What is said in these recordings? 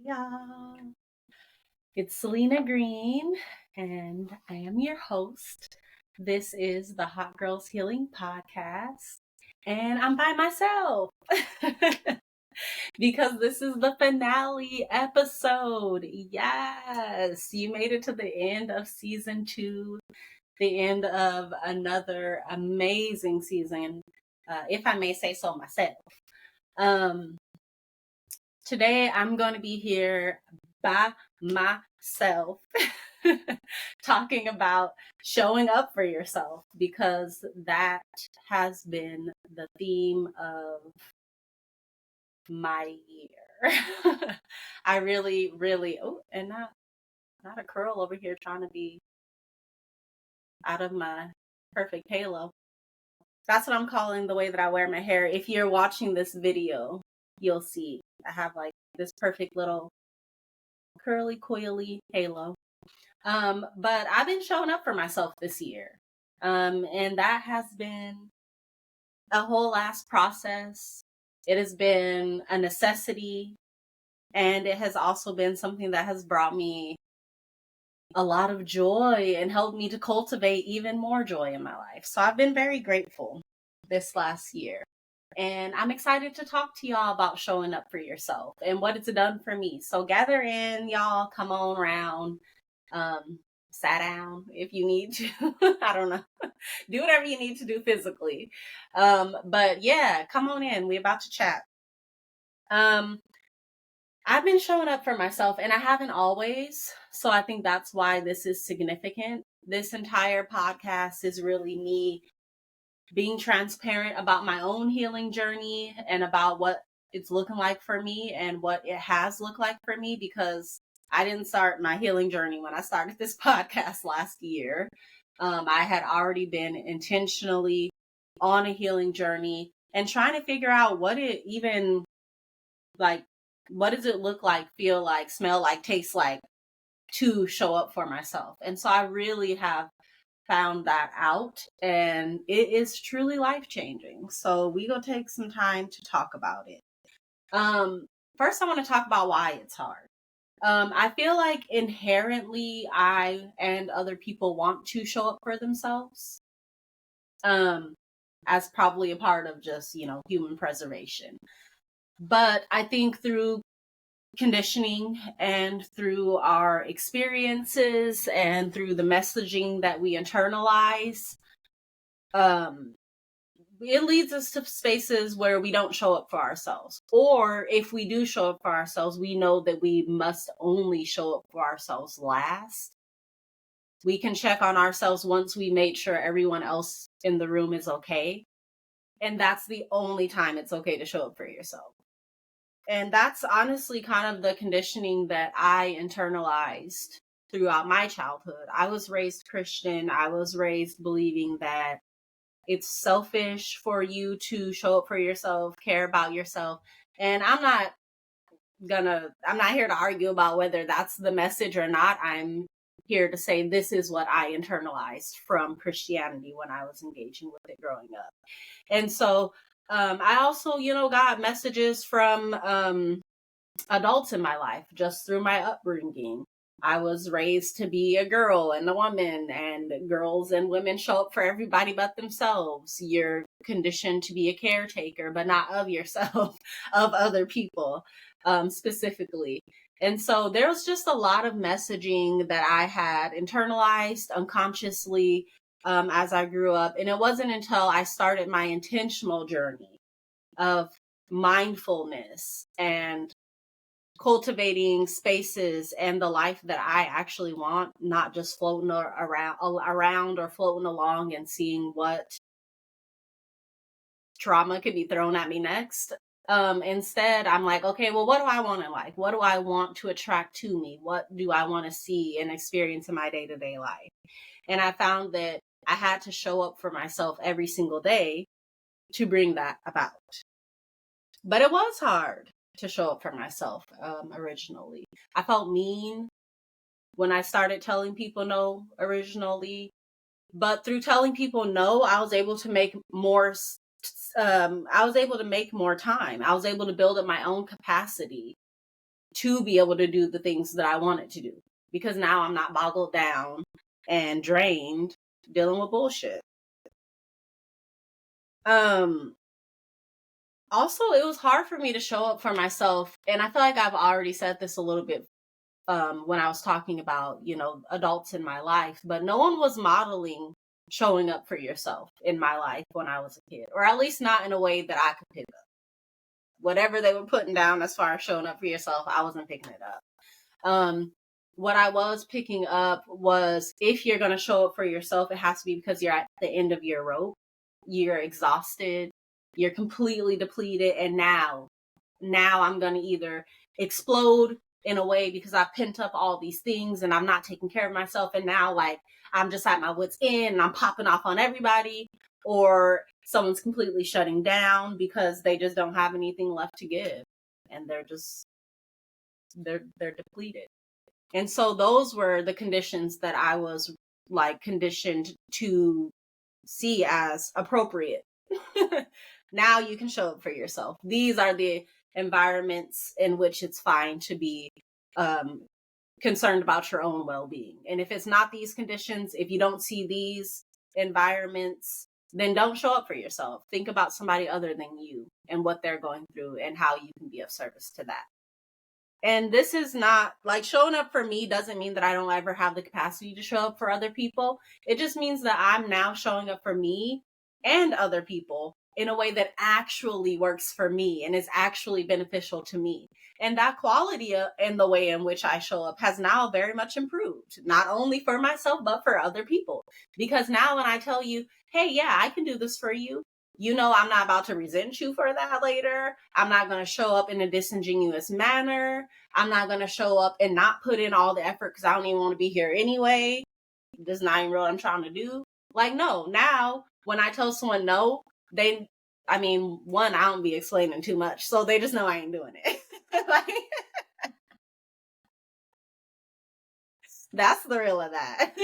y'all. It's Salenna Green, and I am your host. This is the Hot Girls Healing Podcast, and I'm by myself because this is the finale episode. Yes, you made it to the end of season 2, the end of another amazing season, if I may say so myself. Today I'm going to be here by myself talking about showing up for yourself, because that has been the theme of my year. I really, and not a curl over here trying to be out of my perfect halo. That's what I'm calling the way that I wear my hair. If you're watching this video, you'll see I have like this perfect little curly coily halo. But I've been showing up for myself this year. And that has been a whole ass process. It has been a necessity, and it has also been something that has brought me a lot of joy and helped me to cultivate even more joy in my life. So I've been very grateful this last year. And I'm excited to talk to y'all about showing up for yourself and what it's done for me. So gather in, y'all, come on around, sit down if you need to. I don't know. Do whatever you need to do physically. But yeah, come on in. We're about to chat. I've been showing up for myself, and I haven't always. So I think that's why this is significant. This entire podcast is really me being transparent about my own healing journey and about what it's looking like for me and what it has looked like for me, because I didn't start my healing journey when I started this podcast last year. I had already been intentionally on a healing journey and trying to figure out what it even like, what does it look like, feel like, smell like, taste like to show up for myself. And so I really have found that out, and it is truly life-changing. So we gonna take some time to talk about it. First I want to talk about why it's hard. I feel like inherently I and other people want to show up for themselves, as probably a part of just, human preservation. But I think through conditioning and through our experiences and through the messaging that we internalize, it leads us to spaces where we don't show up for ourselves. Or if we do show up for ourselves, we know that we must only show up for ourselves last. We can check on ourselves once we made sure everyone else in the room is okay. And that's the only time it's okay to show up for yourself. And that's honestly kind of the conditioning that I internalized throughout my childhood. I was raised Christian. I was raised believing that it's selfish for you to show up for yourself, care about yourself. And I'm not here to argue about whether that's the message or not. I'm here to say this is what I internalized from Christianity when I was engaging with it growing up. And so I also, got messages from adults in my life just through my upbringing. I was raised to be a girl and a woman, and girls and women show up for everybody but themselves. You're conditioned to be a caretaker, but not of yourself, of other people, specifically. And so there was just a lot of messaging that I had internalized unconsciously as I grew up. And it wasn't until I started my intentional journey of mindfulness and cultivating spaces and the life that I actually want, not just floating around or floating along and seeing what trauma could be thrown at me next. Instead, I'm like, okay, well, what do I want in life? What do I want to attract to me? What do I want to see and experience in my day-to-day life? And I found that I had to show up for myself every single day to bring that about. But it was hard to show up for myself originally. I felt mean when I started telling people no originally, but through telling people no, I was able to make more. I was able to make more time. I was able to build up my own capacity to be able to do the things that I wanted to do. Because now I'm not boggled down and drained dealing with bullshit. Also, it was hard for me to show up for myself. And I feel like I've already said this a little bit when I was talking about, adults in my life, but no one was modeling showing up for yourself in my life when I was a kid, or at least not in a way that I could pick up. Whatever they were putting down as far as showing up for yourself, I wasn't picking it up. What I was picking up was, if you're going to show up for yourself, it has to be because you're at the end of your rope. You're exhausted. You're completely depleted. And now I'm going to either explode in a way because I pent up all these things and I'm not taking care of myself. And now, like, I'm just at my wit's end and I'm popping off on everybody, or someone's completely shutting down because they just don't have anything left to give. And they're depleted. And so those were the conditions that I was like conditioned to see as appropriate. Now you can show up for yourself. These are the environments in which it's fine to be concerned about your own well-being. And if it's not these conditions, if you don't see these environments, then don't show up for yourself. Think about somebody other than you and what they're going through and how you can be of service to that. And this is not like, showing up for me doesn't mean that I don't ever have the capacity to show up for other people. It just means that I'm now showing up for me and other people in a way that actually works for me and is actually beneficial to me. And that quality and the way in which I show up has now very much improved, not only for myself, but for other people. Because now when I tell you, hey, yeah, I can do this for you, I'm not about to resent you for that later. I'm not going to show up in a disingenuous manner. I'm not going to show up and not put in all the effort because I don't even want to be here anyway. This is not even what I'm trying to do. Like, no, now when I tell someone no, I don't be explaining too much. So they just know I ain't doing it. Like, that's the real of that.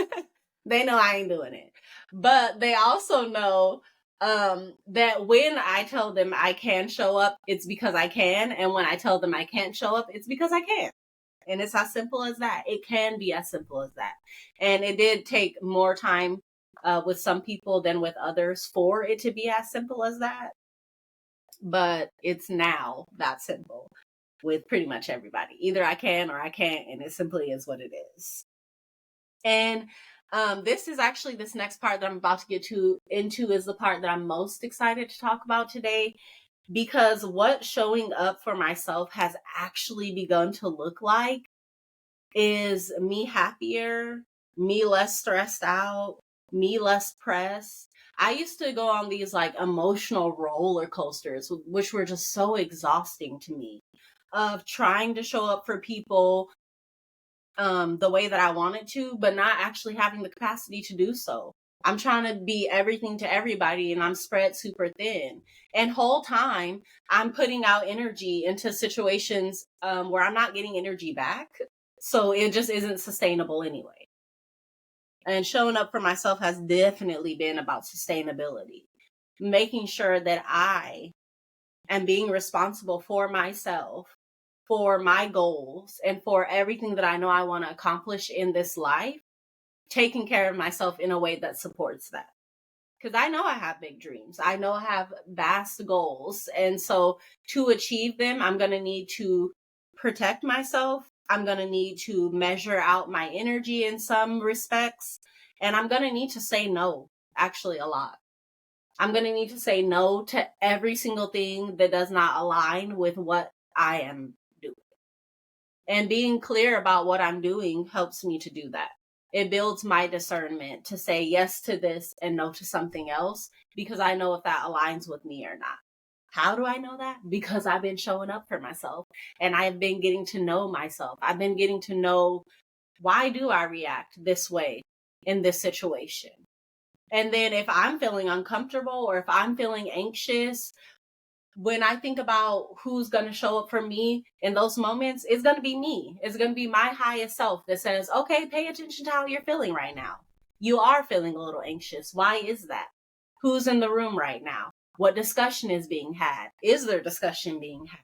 They know I ain't doing it. But they also know that when I tell them I can show up, it's because I can. And when I tell them I can't show up, it's because I can't. And it's as simple as that. It can be as simple as that. And it did take more time with some people than with others for it to be as simple as that. But it's now that simple with pretty much everybody. Either I can or I can't, and it simply is what it is. And this next part that I'm about to get into is the part that I'm most excited to talk about today, because what showing up for myself has actually begun to look like is me happier, me less stressed out, me less pressed. I used to go on these like emotional roller coasters, which were just so exhausting to me, of trying to show up for people the way that I wanted to, but not actually having the capacity to do so. I'm trying to be everything to everybody and I'm spread super thin. And whole time I'm putting out energy into situations where I'm not getting energy back. So it just isn't sustainable anyway. And showing up for myself has definitely been about sustainability, making sure that I am being responsible for myself, for my goals, and for everything that I know I want to accomplish in this life, taking care of myself in a way that supports that. Because I know I have big dreams. I know I have vast goals. And so to achieve them, I'm going to need to protect myself. I'm going to need to measure out my energy in some respects. And I'm going to need to say no, actually a lot. I'm going to need to say no to every single thing that does not align with what I am doing. And being clear about what I'm doing helps me to do that. It builds my discernment to say yes to this and no to something else, because I know if that aligns with me or not. How do I know that? Because I've been showing up for myself and I've been getting to know myself. I've been getting to know, why do I react this way in this situation? And then if I'm feeling uncomfortable or if I'm feeling anxious, when I think about who's going to show up for me in those moments, it's going to be me. It's going to be my highest self that says, okay, pay attention to how you're feeling right now. You are feeling a little anxious. Why is that? Who's in the room right now? What discussion is being had? Is there discussion being had?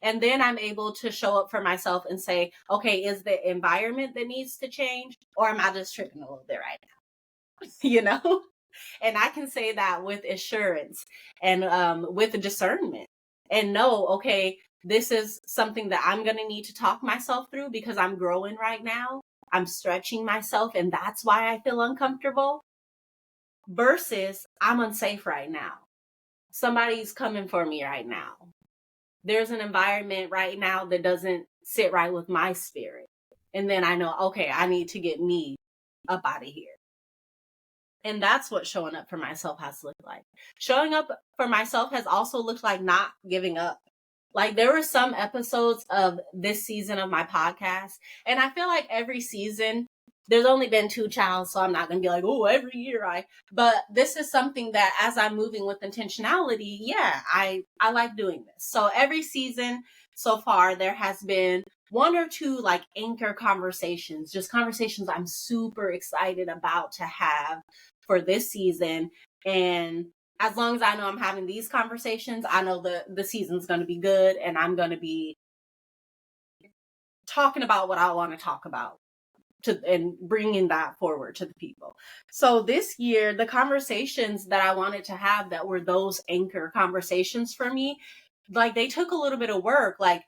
And then I'm able to show up for myself and say, okay, is the environment that needs to change, or am I just tripping a little bit right now? You know? And I can say that with assurance and with discernment and know, okay, this is something that I'm going to need to talk myself through because I'm growing right now. I'm stretching myself, and that's why I feel uncomfortable. Versus, I'm unsafe right now. Somebody's coming for me right now. There's an environment right now that doesn't sit right with my spirit. And then I know, okay, I need to get me up out of here. And that's what showing up for myself has looked like. Showing up for myself has also looked like not giving up. Like there were some episodes of this season of my podcast, and I feel like every season, there's only been 2 childs, so I'm not going to be like, oh, every year but this is something that as I'm moving with intentionality, yeah, I like doing this. So every season so far, there has been 1 or 2 like anchor conversations, just conversations I'm super excited about to have for this season. And as long as I know I'm having these conversations, I know the season's going to be good, and I'm going to be talking about what I want to talk about and bringing that forward to the people. So this year, the conversations that I wanted to have that were those anchor conversations for me, like they took a little bit of work. Like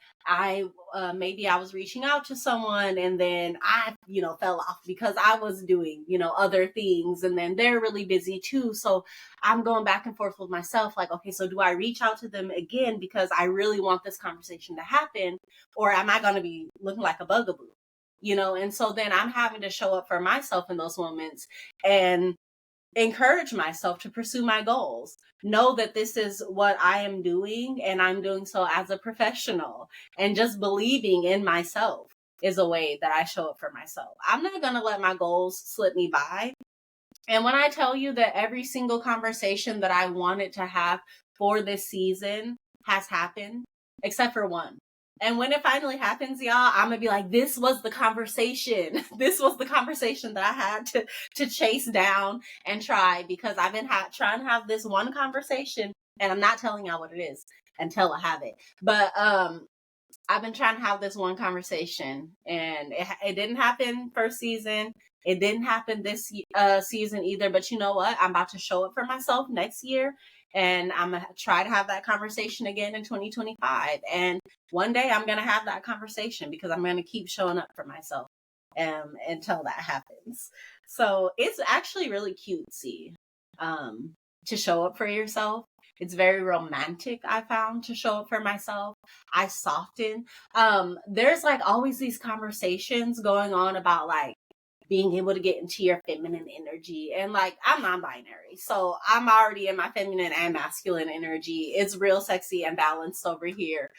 maybe I was reaching out to someone, and then I, fell off because I was doing, other things, and then they're really busy too. So I'm going back and forth with myself. Like, okay, so do I reach out to them again because I really want this conversation to happen, or am I going to be looking like a bugaboo? And so then I'm having to show up for myself in those moments and encourage myself to pursue my goals. Know that this is what I am doing, and I'm doing so as a professional, and just believing in myself is a way that I show up for myself. I'm not going to let my goals slip me by. And when I tell you that every single conversation that I wanted to have for this season has happened, except for one. And when it finally happens, y'all, I'm going to be like, this was the conversation. This was the conversation that I had to chase down and try, because I've been trying to have this one conversation, and I'm not telling y'all what it is until I have it. But I've been trying to have this one conversation, and it didn't happen first season. It didn't happen this season either. But you know what? I'm about to show up for myself next year. And I'm going to try to have that conversation again in 2025. And one day I'm going to have that conversation, because I'm going to keep showing up for myself until that happens. So it's actually really cutesy to show up for yourself. It's very romantic, I found, to show up for myself. I soften. There's like always these conversations going on about like being able to get into your feminine energy. And like, I'm non-binary, so I'm already in my feminine and masculine energy. It's real sexy and balanced over here.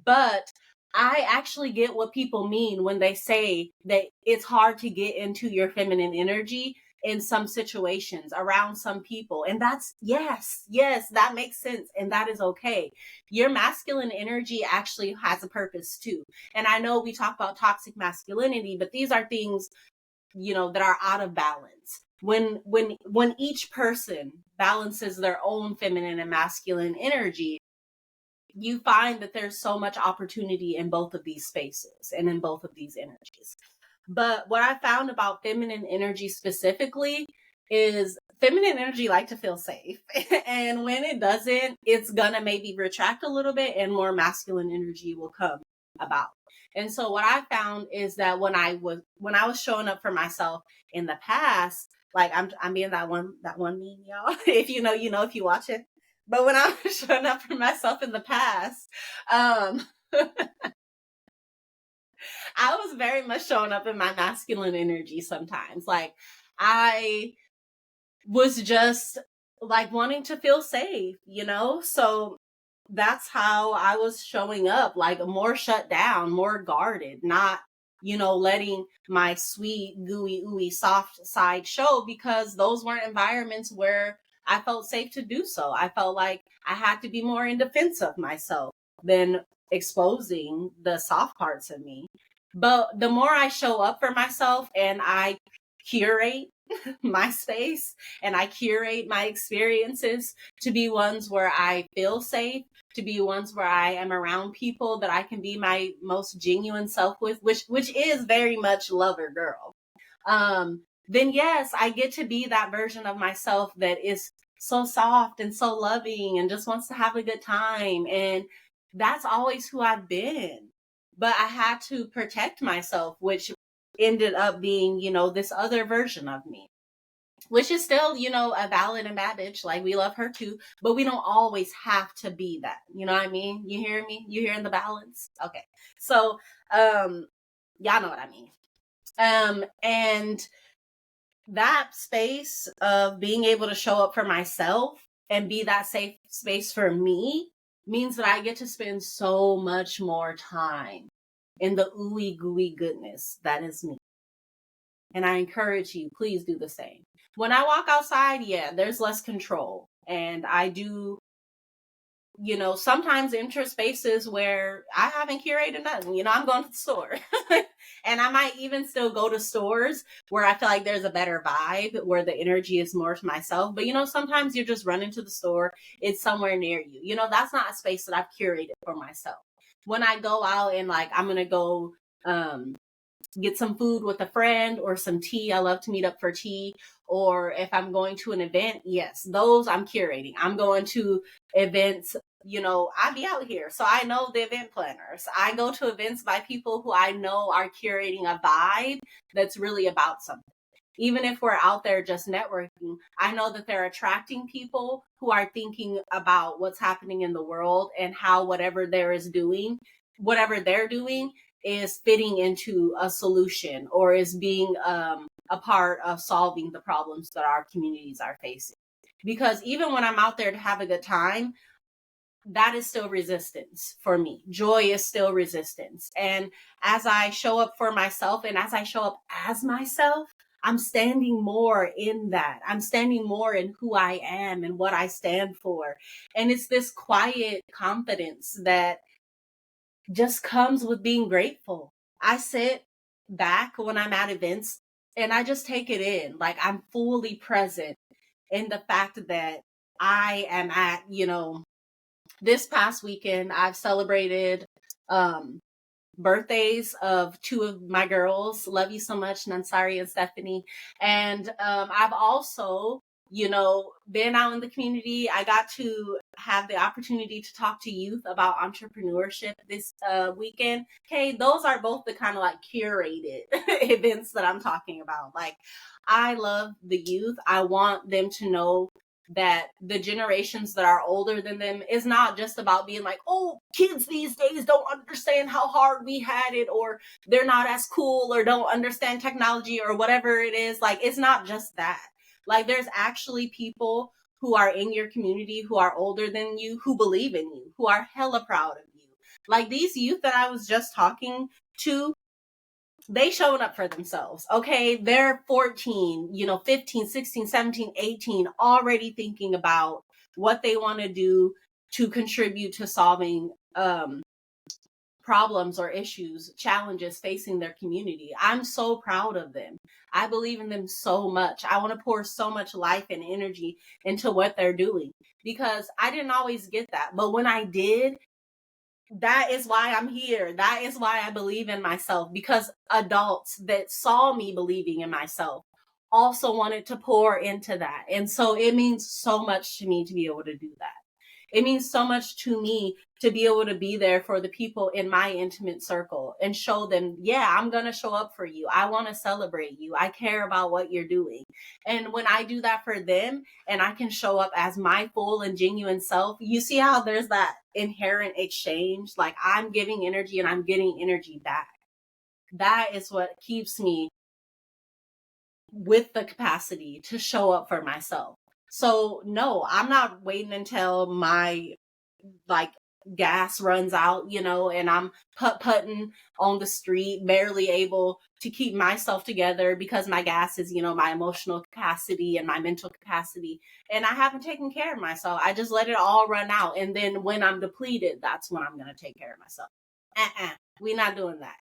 But I actually get what people mean when they say that it's hard to get into your feminine energy in some situations around some people. And that's, yes, that makes sense. And that is okay. Your masculine energy actually has a purpose too. And I know we talk about toxic masculinity, but these are things that are out of balance. When each person balances their own feminine and masculine energy, you find that there's so much opportunity in both of these spaces and in both of these energies. But what I found about feminine energy specifically is feminine energy like to feel safe. And when it doesn't, it's gonna maybe retract a little bit, and more masculine energy will come about. And so what I found is that when I was showing up for myself in the past, like I'm being that one meme, y'all. If you know, if you watch it. But when I was showing up for myself in the past, I was very much showing up in my masculine energy sometimes. Like I was just like wanting to feel safe, So that's how I was showing up, like more shut down, more guarded, not, letting my sweet, gooey, ooey, soft side show, because those weren't environments where I felt safe to do so. I felt like I had to be more in defense of myself than exposing the soft parts of me. But the more I show up for myself and I curate my space and I curate my experiences to be ones where I feel safe, to be ones where I am around people that I can be my most genuine self with, which is very much lover girl. Then yes, I get to be that version of myself that is so soft and so loving and just wants to have a good time. And that's always who I've been. But I had to protect myself, which ended up being, this other version of me, which is still, a valid and bad bitch. Like, we love her too, but we don't always have to be that. You know what I mean? You hear me? You hearing the balance? Okay. So, y'all know what I mean. And that space of being able to show up for myself and be that safe space for me means that I get to spend so much more time in the ooey gooey goodness that is me. And I encourage you, please do the same. When I walk outside, yeah, there's less control. And I do, sometimes enter spaces where I haven't curated nothing. I'm going to the store. And I might even still go to stores where I feel like there's a better vibe, where the energy is more to myself. But, sometimes you're just running to the store. It's somewhere near you. That's not a space that I've curated for myself. When I go out and I'm going to go, get some food with a friend or some tea. I love to meet up for tea. Or if I'm going to an event, yes, those I'm curating. I'm going to events, I be out here. So I know the event planners. I go to events by people who I know are curating a vibe that's really about something. Even if we're out there just networking, I know that they're attracting people who are thinking about what's happening in the world and how whatever they're doing is fitting into a solution or is being a part of solving the problems that our communities are facing. Because even when I'm out there to have a good time, that is still resistance for me. Joy is still resistance. And as I show up for myself and as I show up as myself, I'm standing more in that. I'm standing more in who I am and what I stand for. And it's this quiet confidence that just comes with being grateful. I sit back when I'm at events and I just take it in. Like, I'm fully present in the fact that I am at, this past weekend, I've celebrated birthdays of two of my girls. Love you so much, Nansari and Stephanie. And I've also, been out in the community. I got to have the opportunity to talk to youth about entrepreneurship this weekend. Okay, those are both the kind of curated events that I'm talking about. Like, I love the youth. I want them to know that the generations that are older than them is not just about being like, oh, kids these days don't understand how hard we had it, or they're not as cool, or don't understand technology, or whatever it is. Like, it's not just that. Like, there's actually people who are in your community who are older than you, who believe in you, who are hella proud of you. Like, these youth that I was just talking to, they showing up for themselves. Okay, they're 14, 15, 16, 17, 18, already thinking about what they want to do to contribute to solving problems or issues, challenges facing their community. I'm so proud of them. I believe in them so much. I want to pour so much life and energy into what they're doing, because I didn't always get that. But when I did, that is why I'm here. That is why I believe in myself, because adults that saw me believing in myself also wanted to pour into that. And so it means so much to me to be able to do that. It means so much to me to be able to be there for the people in my intimate circle and show them, yeah, I'm going to show up for you. I want to celebrate you. I care about what you're doing. And when I do that for them and I can show up as my full and genuine self, you see how there's that inherent exchange. Like, I'm giving energy and I'm getting energy back. That is what keeps me with the capacity to show up for myself. So no, I'm not waiting until my gas runs out, and I'm putting on the street, barely able to keep myself together because my gas is, my emotional capacity and my mental capacity. And I haven't taken care of myself. I just let it all run out. And then when I'm depleted, that's when I'm going to take care of myself. We're not doing that.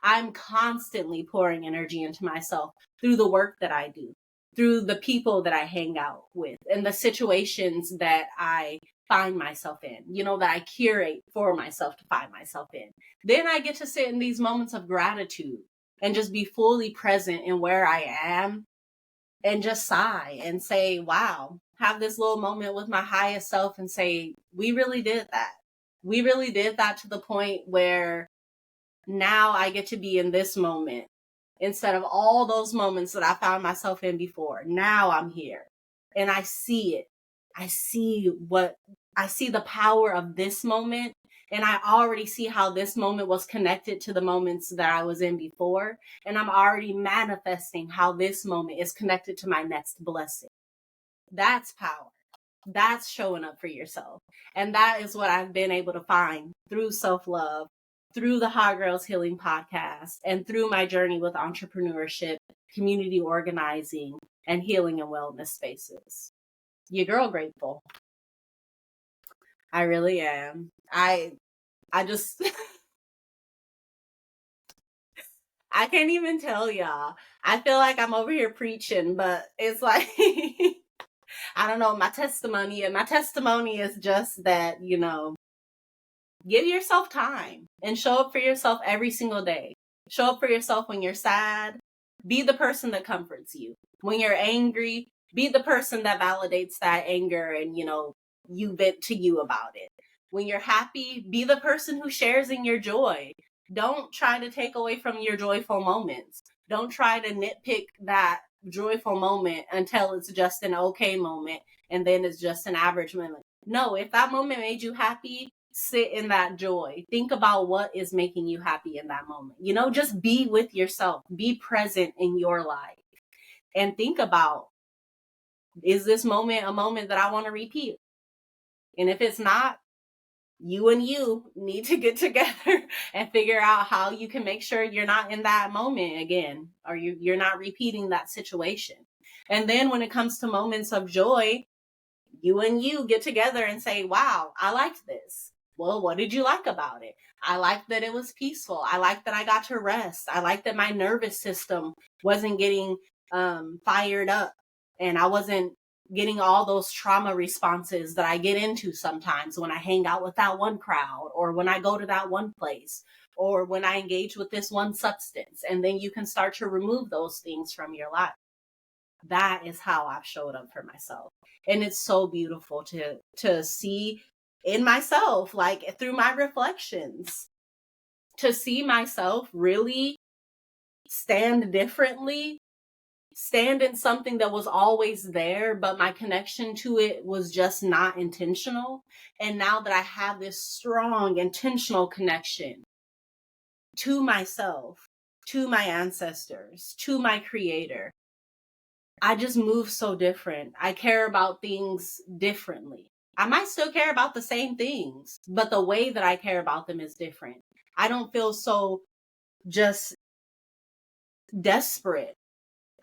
I'm constantly pouring energy into myself through the work that I do, through the people that I hang out with and the situations that I find myself in, that I curate for myself to find myself in. Then I get to sit in these moments of gratitude and just be fully present in where I am and just sigh and say, wow, have this little moment with my highest self and say, we really did that. We really did that to the point where now I get to be in this moment instead of all those moments that I found myself in before. Now I'm here and I see it. I see the power of this moment. And I already see how this moment was connected to the moments that I was in before. And I'm already manifesting how this moment is connected to my next blessing. That's power. That's showing up for yourself. And that is what I've been able to find through self-love, through the Hot Girls Healing podcast, and through my journey with entrepreneurship, community organizing, and healing and wellness spaces. Your girl grateful. I really am. I just, I can't even tell y'all. I feel like I'm over here preaching, but it's like, I don't know, my testimony is just that, give yourself time and show up for yourself every single day. Show up for yourself when you're sad. Be the person that comforts you. When you're angry, be the person that validates that anger and, you vent to you about it. When you're happy, be the person who shares in your joy. Don't try to take away from your joyful moments. Don't try to nitpick that joyful moment until it's just an okay moment and then it's just an average moment. No, if that moment made you happy, sit in that joy. Think about what is making you happy in that moment. Just be with yourself. Be present in your life. And think about, is this moment a moment that I want to repeat? And if it's not, you and you need to get together and figure out how you can make sure you're not in that moment again, or you're not repeating that situation. And then when it comes to moments of joy, you and you get together and say, wow, I liked this. Well, what did you like about it? I liked that it was peaceful. I liked that I got to rest. I liked that my nervous system wasn't getting fired up and I wasn't getting all those trauma responses that I get into sometimes when I hang out with that one crowd or when I go to that one place or when I engage with this one substance. And then you can start to remove those things from your life. That is how I've showed up for myself. And it's so beautiful to see in myself, like through my reflections, to see myself really stand differently, stand in something that was always there, but my connection to it was just not intentional. And now that I have this strong, intentional connection to myself, to my ancestors, to my creator, I just move so different. I care about things differently. I might still care about the same things, but the way that I care about them is different. I don't feel so just desperate.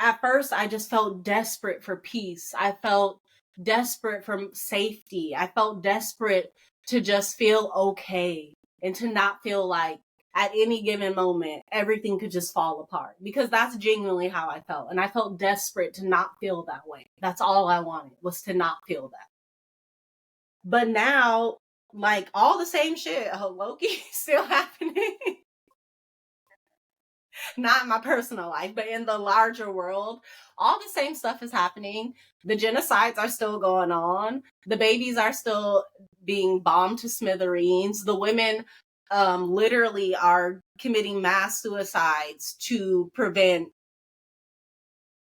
At first, I just felt desperate for peace. I felt desperate for safety. I felt desperate to just feel okay and to not feel like at any given moment, everything could just fall apart, because that's genuinely how I felt. And I felt desperate to not feel that way. That's all I wanted, was to not feel that. But now, like, all the same shit, low-key, still happening. Not in my personal life, but in the larger world, all the same stuff is happening. The genocides are still going on. The babies are still being bombed to smithereens. The women literally are committing mass suicides to prevent,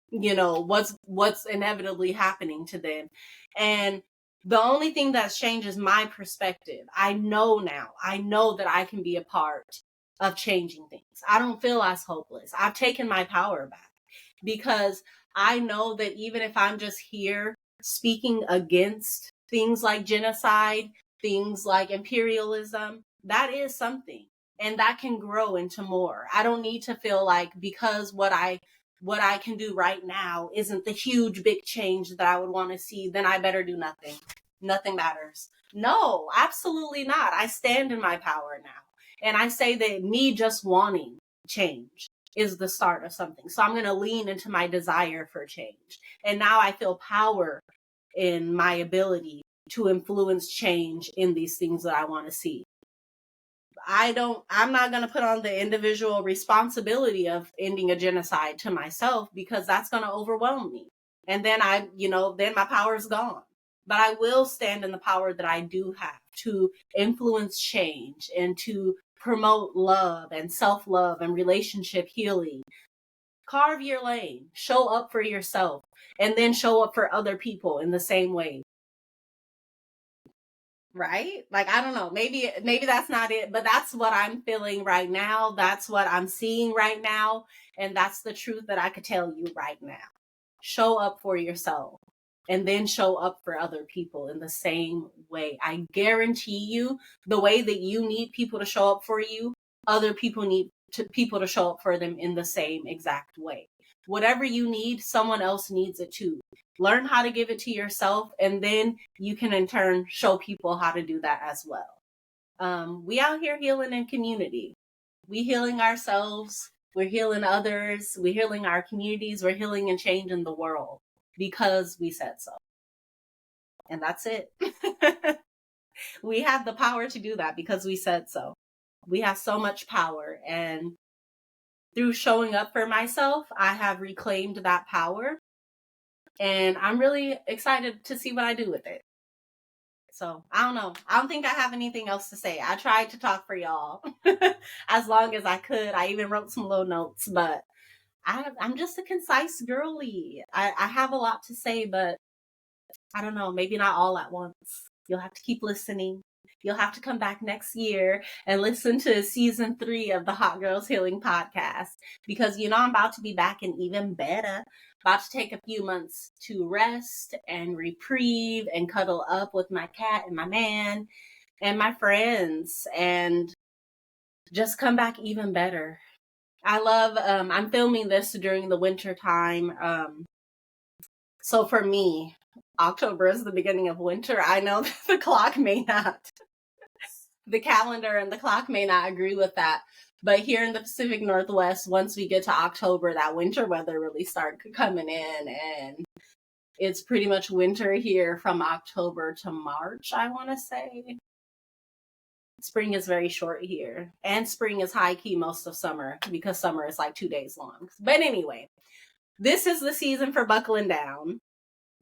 what's inevitably happening to them. And the only thing that's changed is my perspective. I know that I can be a part of changing things. I don't feel as hopeless. I've taken my power back because I know that even if I'm just here speaking against things like genocide, things like imperialism, that is something, and that can grow into more. I don't need to feel like because what I can do right now isn't the huge big change that I would want to see, then I better do nothing. Nothing matters. No, absolutely not. I stand in my power now. And I say that me just wanting change, is the start of something. So I'm going to lean into my desire for change. And now I feel power in my ability to influence change in these things that I want to see. I'm not going to put on the individual responsibility of ending a genocide to myself, because that's going to overwhelm me. And then then my power is gone. But I will stand in the power that I do have to influence change and to promote love and self-love and relationship healing. Carve your lane, show up for yourself, and then show up for other people in the same way. Right? Like, I don't know, maybe that's not it, but that's what I'm feeling right now. That's what I'm seeing right now. And that's the truth that I could tell you right now. Show up for yourself and then show up for other people in the same way. I guarantee you, the way that you need people to show up for you, other people need people to show up for them in the same exact way. Whatever you need, someone else needs it too. Learn how to give it to yourself, and then you can in turn show people how to do that as well. We out here healing in community. We healing ourselves. We're healing others. We're healing our communities. We're healing and changing the world because we said so. And that's it. We have the power to do that because we said so. We have so much power. And through showing up for myself, I have reclaimed that power. And I'm really excited to see what I do with it. So I don't know. I don't think I have anything else to say. I tried to talk for y'all as long as I could. I even wrote some little notes, but I'm just a concise girly. I have a lot to say, but I don't know, maybe not all at once. You'll have to keep listening. You'll have to come back next year and listen to season 3 of the Hot Girls Healing Podcast, because I'm about to be back and even better. About to take a few months to rest and reprieve and cuddle up with my cat and my man and my friends and just come back even better. I love, I'm filming this during the winter time. So for me, October is the beginning of winter. I know that the calendar and the clock may not agree with that. But here in the Pacific Northwest, once we get to October, that winter weather really starts coming in. And it's pretty much winter here from October to March, I want to say. Spring is very short here. And spring is high key most of summer, because summer is like 2 days long. But anyway, this is the season for buckling down.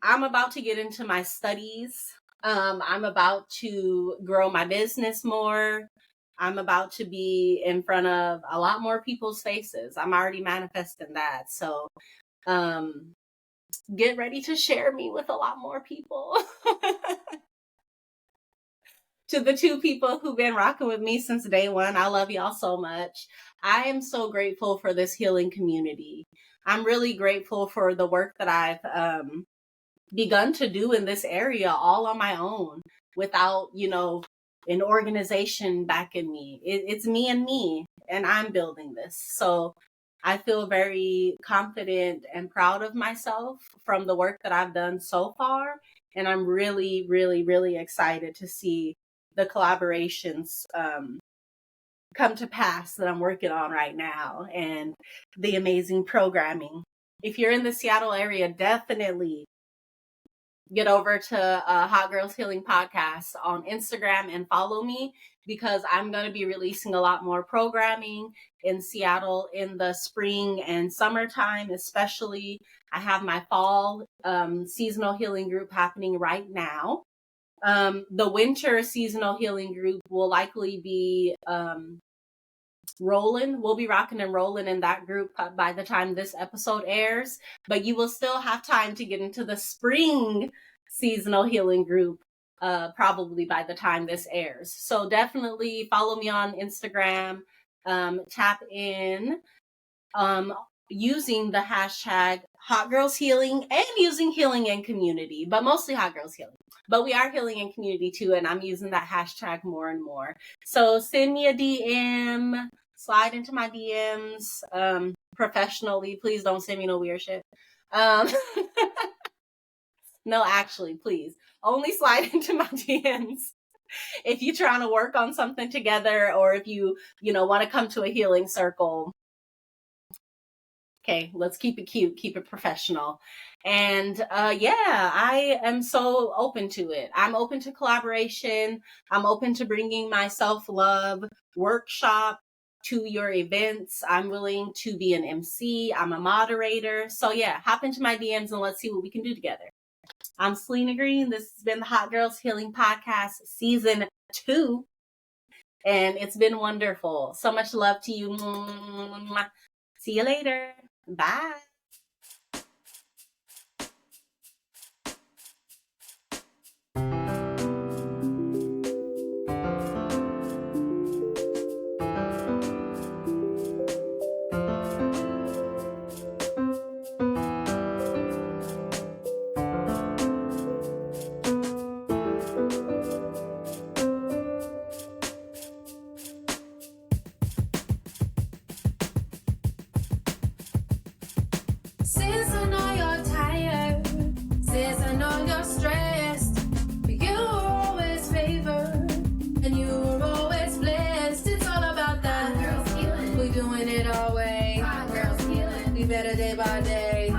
I'm about to get into my studies. I'm about to grow my business more. I'm about to be in front of a lot more people's faces. I'm already manifesting that. So get ready to share me with a lot more people. To the 2 people who've been rocking with me since day one, I love y'all so much. I am so grateful for this healing community. I'm really grateful for the work that I've begun to do in this area all on my own without, an organization backing me. It's me and me, and I'm building this. So I feel very confident and proud of myself from the work that I've done so far. And I'm really, really, really excited to see the collaborations come to pass that I'm working on right now, and the amazing programming. If you're in the Seattle area, definitely get over to Hot Girls Healing Podcast on Instagram and follow me, because I'm going to be releasing a lot more programming in Seattle in the spring and summertime, especially. I have my fall seasonal healing group happening right now. The winter seasonal healing group will likely be rolling. We'll be rocking and rolling in that group by the time this episode airs, but you will still have time to get into the spring seasonal healing group probably by the time this airs. So definitely follow me on Instagram, tap in using the hashtag Hot Girls Healing, and using healing in community, but mostly Hot Girls Healing. But we are healing in community too, and I'm using that hashtag more and more. So send me a DM, slide into my DMs professionally. Please don't send me no weird shit. No, actually, please. Only slide into my DMs if you're trying to work on something together, or if you want to come to a healing circle. Okay, let's keep it cute, keep it professional. And yeah, I am so open to it. I'm open to collaboration. I'm open to bringing my self-love workshop to your events. I'm willing to be an MC. I'm a moderator. So yeah, hop into my DMs and let's see what we can do together. I'm Salenna Green. This has been the Hot Girls Healing Podcast Season 2. And it's been wonderful. So much love to you. See you later. Bye. Since I know you're tired, since I know you're stressed, but you were always favored, and you were always blessed. It's all about that. Hot girls healing. We're doing it our way. Hot girls healing. We better day by day.